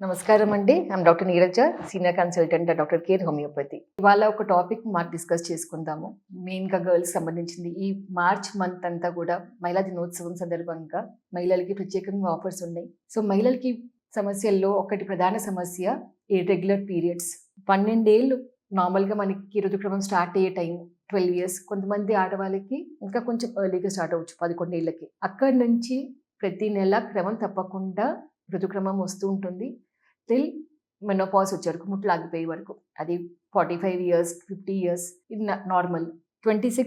నమస్కారం అండి. I'm doctor Neeraja, senior consultant at doctor care homeopathy. ఇవాళ ఒక టాపిక్ మనం డిస్కస్ చేసుకుందాము. మెయిన్‌గా గర్ల్స్ సంబంధించింది. ఈ మార్చ్ మంత్ అంతా కూడా మహిళా దినోత్సవం సందర్భంగా మహిళలకి ప్రత్యేకంగా ఆఫర్స్ ఉన్నాయి. సో మహిళలకి సమస్యల్లో ఒకటి ప్రధాన సమస్య ఇర్రెగ్యులర్ పీరియడ్స్. 12 ఏళ్ళు నార్మల్‌గా మనకి ఋతుక్రమం స్టార్ట్ అయ్యే టైం 12 ఇయర్స్. కొంతమంది ఆడవాళ్ళకి ఇంకా కొంచెం ఎర్లీగా స్టార్ట్ అవ్వచ్చు 11 ఏళ్ళకి. అక్కడి నుంచి ప్రతి నెల క్రమం తప్పకుండా ఋతుక్రమం వస్తూ ఉంటుంది. టిల్ మెనోపాజ్ వచ్చే వరకు, ముట్లు ఆగిపోయే వరకు. అది 45 ఇయర్స్, 50 ఇయర్స్ ఇది నార్మల్. 26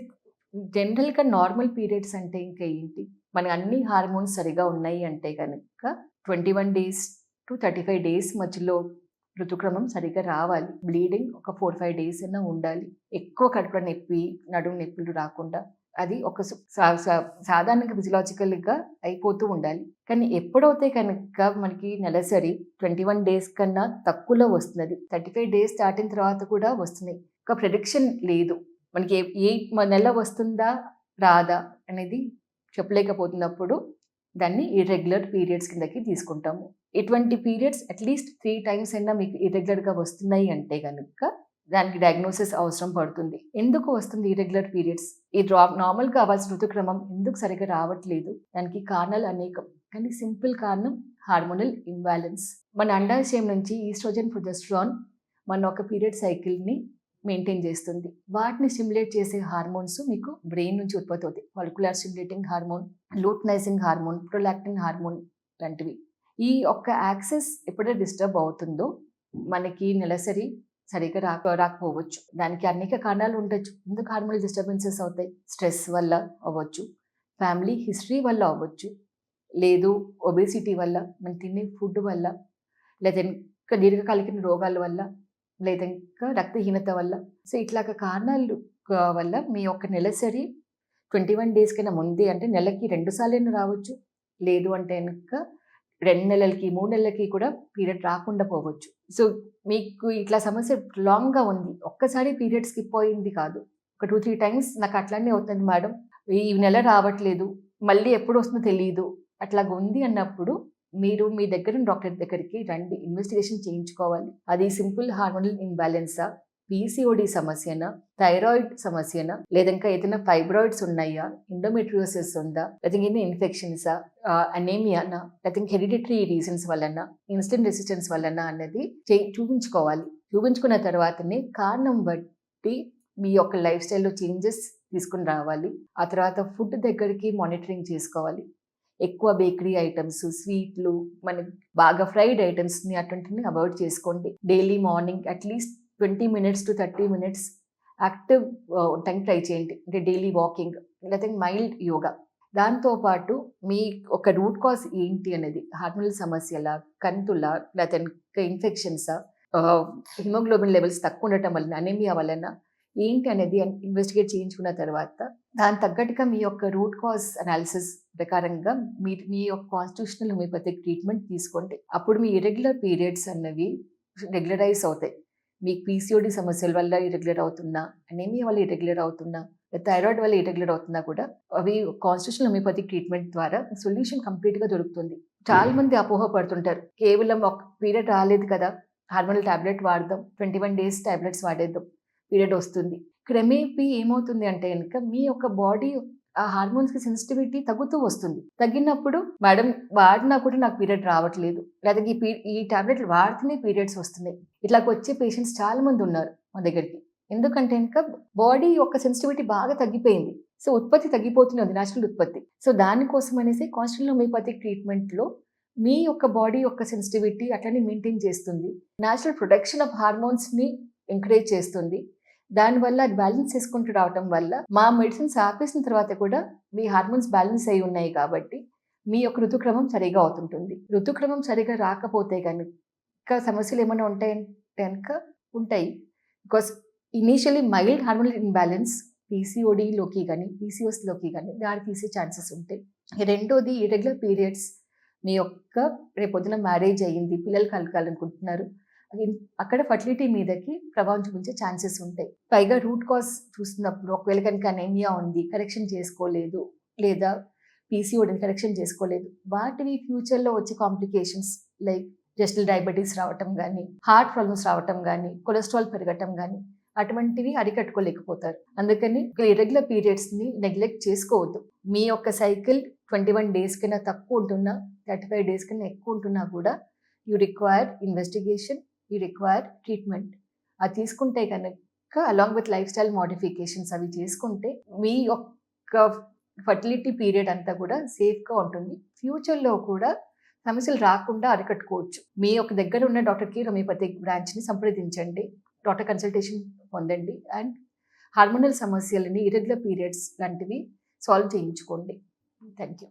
జనరల్‌గా నార్మల్ పీరియడ్స్ అంటే ఇంకా ఏంటి? మన అన్ని హార్మోన్స్ సరిగా ఉన్నాయి అంటే కనుక 21 డేస్ టు 35 డేస్ మధ్యలో ఋతుక్రమం సరిగ్గా రావాలి. బ్లీడింగ్ ఒక 4-5 డేస్ అయినా ఉండాలి. ఎక్కువ కడుపులో నొప్పి, నడుము నొప్పులు రాకుండా అది ఒక సాధారణంగా ఫిజియలాజికల్‌గా అయిపోతూ ఉండాలి. కానీ ఎప్పుడైతే కనుక మనకి నెలసరి 21 డేస్ కన్నా తక్కువలో వస్తున్నది, 35 డేస్ దాటిన తర్వాత కూడా వస్తున్నాయి. ఒక ప్రెడిక్షన్ లేదు. మనకి ఏ నెల వస్తుందా రాదా అనేది చెప్పలేకపోతున్నప్పుడు దాన్ని ఇర్రెగ్యులర్ పీరియడ్స్ కిందకి తీసుకుంటాము. ఇటువంటి పీరియడ్స్ అట్లీస్ట్ 3 టైమ్స్ అయినా మీకు ఇర్రెగ్యులర్‌గా వస్తున్నాయి అంటే కనుక దానికి డయాగ్నోసిస్ అవసరం పడుతుంది. ఎందుకు వస్తుంది ఇర్రెగ్యులర్ పీరియడ్స్? ఈ నార్మల్‌గా కావాల్సిన ఋతుక్రమం ఎందుకు సరిగ్గా రావట్లేదు? దానికి కారణాలు అనేకం. కానీ సింపుల్ కారణం హార్మోనల్ ఇంబాలెన్స్. మన అండాశయం నుంచి ఈస్ట్రోజన్, ప్రొజెస్ట్రాన్ మన ఒక పీరియడ్ సైకిల్‌ని మెయింటైన్ చేస్తుంది. వాటిని స్టిమ్యులేట్ చేసే హార్మోన్స్ మీకు బ్రెయిన్ నుంచి ఉత్పత్తి అవుతాయి. Follicular stimulating hormone, luteinizing hormone, prolactin hormone లాంటివి. ఈ ఒక్క యాక్సెస్ ఎప్పుడైతే డిస్టర్బ్ అవుతుందో మనకి నెలసరి సరిగ్గా రాకపోవచ్చు. దానికి అనేక కారణాలు ఉండొచ్చు. ఎందుకు హార్మోనల్ డిస్టర్బెన్సెస్ అవుతాయి? స్ట్రెస్ వల్ల అవ్వచ్చు, ఫ్యామిలీ హిస్టరీ వల్ల అవ్వచ్చు, లేదు ఒబేసిటీ వల్ల, మనం తినే ఫుడ్ వల్ల, లేదా ఇంకా దీర్ఘకాలిక రోగాల వల్ల, లేదా ఇంకా రక్తహీనత వల్ల. సో ఇట్లాగ కారణాలు వల్ల మీ యొక్క నెలసరి 21 డేస్ కన్నా ముందే, అంటే నెలకి 2 సార్లైనా రావచ్చు, లేదు అంటే కనుక 2 నెలలకి 3 నెలలకి కూడా పీరియడ్ రాకుండా పోవచ్చు. సో మీకు ఇట్లా సమస్య లాంగ్‌గా ఉంది, ఒక్కసారి పీరియడ్ స్కిప్ అయింది కాదు, ఒక 2-3 టైమ్స్ నాకు అట్లానే అవుతుంది మేడం, ఈ నెల రావట్లేదు, మళ్ళీ ఎప్పుడు వస్తుందో తెలీదు, అట్లాగ ఉంది అన్నప్పుడు మీరు మీ దగ్గర డాక్టర్ దగ్గరికి రండి, ఇన్వెస్టిగేషన్ చేయించుకోవాలి. అది సింపుల్ హార్మోనల్ ఇంబాలెన్సా, పీసీఓడి సమస్యనా, థైరాయిడ్ సమస్యనా, లేదా ఇంకా ఏదైనా ఫైబ్రాయిడ్స్ ఉన్నాయా, ఎండోమెట్రియోసిస్ ఉందా, లేదా ఇంకా ఇన్ఫెక్షన్సా, అనేమియానా, లేదా హెరిడిటరీ రీజన్స్ వలన, ఇన్సులిన్ రెసిస్టెన్స్ వలన అన్నది చూపించుకోవాలి. చూపించుకున్న తర్వాతనే కారణం బట్టి మీ యొక్క లైఫ్ స్టైల్లో చేంజెస్ తీసుకుని రావాలి. ఆ తర్వాత ఫుడ్ దగ్గరికి మానిటరింగ్ చేసుకోవాలి. ఎక్కువ బేకరీ ఐటమ్స్, స్వీట్లు, మనకి బాగా ఫ్రైడ్ ఐటమ్స్ని అటువంటిని అవాయిడ్ చేసుకోండి. Daily morning at least 20 minutes to 30 minutes active ఉండడానికి ట్రై చేయండి. అంటే డైలీ వాకింగ్, లేకపోతే మైల్డ్ యోగా. దాంతోపాటు మీ ఒక రూట్ కాజ్ ఏంటి అనేది, హార్మోనల్ సమస్యలా, కంతులా, లేకపోతే ఇన్ఫెక్షన్సా, హిమోగ్లోబిన్ లెవెల్స్ తక్కువ ఉండటం వలన, అనేమియా వలన ఏంటి అనేది ఇన్వెస్టిగేట్ చేయించుకున్న తర్వాత దాని తగ్గట్టుగా మీ యొక్క రూట్ కాజ్ అనాలిసిస్ ప్రకారంగా మీ యొక్క కాన్స్టిట్యూషనల్ హోమియోపతిక్ ట్రీట్మెంట్ తీసుకోండి. అప్పుడు మీ ఇర్రెగ్యులర్ పీరియడ్స్ అన్నవి రెగ్యులరైజ్ అవుతాయి. మీకు పీసీఓడి సమస్యల వల్ల ఇర్రెగ్యులర్ అవుతున్నా, అనేమియా వల్ల ఇర్రెగ్యులర్ అవుతున్నా, థైరాయిడ్ వల్ల ఇర్రెగ్యులర్ అవుతున్నా కూడా అవి కాన్స్టిట్యూషనల్ హోమియోపతిక్ ట్రీట్మెంట్ ద్వారా సొల్యూషన్ కంప్లీట్గా దొరుకుతుంది. చాలా మంది అపోహపడుతుంటారు, కేవలం ఒక పీరియడ్ రాలేదు కదా, హార్మోనల్ టాబ్లెట్ వాడదాం, 21 డేస్ టాబ్లెట్స్ వాడేద్దాం, పీరియడ్ వస్తుంది. క్రమేపీ ఏమవుతుంది అంటే కనుక మీ యొక్క బాడీ ఆ హార్మోన్స్కి సెన్సిటివిటీ తగ్గుతూ వస్తుంది. తగ్గినప్పుడు మేడం వాడినా కూడా నాకు పీరియడ్ రావట్లేదు, లేదా ఈ టాబ్లెట్లు వాడితేనే పీరియడ్స్ వస్తున్నాయి, ఇట్లాగ వచ్చే పేషెంట్స్ చాలా మంది ఉన్నారు మా దగ్గరికి. ఎందుకంటే కనుక బాడీ యొక్క సెన్సిటివిటీ బాగా తగ్గిపోయింది. సో ఉత్పత్తి తగ్గిపోతున్నది, న్యాచురల్ ఉత్పత్తి. సో దానికోసం అనేసి కాన్స్టిట్యూషనల్ హోమియోపతిక్ ట్రీట్మెంట్లో మీ యొక్క బాడీ యొక్క సెన్సిటివిటీ అట్లనే మెయింటైన్ చేస్తుంది. న్యాచురల్ ప్రొటెక్షన్ ఆఫ్ హార్మోన్స్ని ఎంకరేజ్ చేస్తుంది. దానివల్ల అది బ్యాలెన్స్ చేసుకుంటూ రావటం వల్ల మా మెడిసిన్స్ ఆపేసిన తర్వాత కూడా మీ హార్మోన్స్ బ్యాలెన్స్ అయి ఉన్నాయి కాబట్టి మీ యొక్క ఋతుక్రమం సరిగా అవుతుంటుంది. ఋతుక్రమం సరిగా రాకపోతే కనుక సమస్యలు ఏమైనా ఉంటాయంటే కనుక ఉంటాయి. Because initially mild hormonal imbalance పీసీఓడిలోకి కానీ పీసీఓస్లోకి కానీ దారి తీసే ఛాన్సెస్ ఉంటాయి. రెండోది ఇర్రెగ్యులర్ పీరియడ్స్. మీ యొక్క రేపొద్దున మ్యారేజ్ అయ్యింది, పిల్లలు కలగాలనుకుంటున్నారు, అది అక్కడ ఫర్టిలిటీ మీదకి ప్రభావం చూపించే ఛాన్సెస్ ఉంటాయి. పైగా రూట్ కాజ్ చూస్తున్నప్పుడు ఒకవేళ కనుక అనేమియా ఉంది, కరెక్షన్ చేసుకోలేదు, లేదా పీసీఓడిని కరెక్షన్ చేసుకోలేదు, వాటివి ఫ్యూచర్లో వచ్చే కాంప్లికేషన్స్ లైక్ జస్టిల్ డయాబెటీస్ రావటం కానీ, హార్ట్ ప్రాబ్లమ్స్ రావటం కానీ, కొలెస్ట్రాల్ పెరగటం కానీ అటువంటివి అరికట్టుకోలేకపోతారు. అందుకని ఇర్రెగ్యులర్ పీరియడ్స్ని నెగ్లెక్ట్ చేసుకోవద్దు. మీ యొక్క సైకిల్ 21 డేస్ కన్నా తక్కువ ఉంటున్నా, 35 డేస్ కన్నా ఎక్కువ ఉంటున్నా కూడా you require investigation, you require treatment. అది తీసుకుంటే కనుక along with life style modifications అవి చేసుకుంటే మీ యొక్క ఫర్టిలిటీ పీరియడ్ అంతా కూడా సేఫ్గా ఉంటుంది. ఫ్యూచర్లో కూడా సమస్యలు రాకుండా అరికట్టుకోవచ్చు. మీ యొక్క దగ్గర ఉన్న డాక్టర్ కేర్ హోమియోపతిక్ బ్రాంచ్ని సంప్రదించండి, డాక్టర్ కన్సల్టేషన్ పొందండి అండ్ హార్మోనల్ సమస్యలని, ఇర్రెగ్యులర్ పీరియడ్స్ లాంటివి సాల్వ్ చేయించుకోండి. Thank you.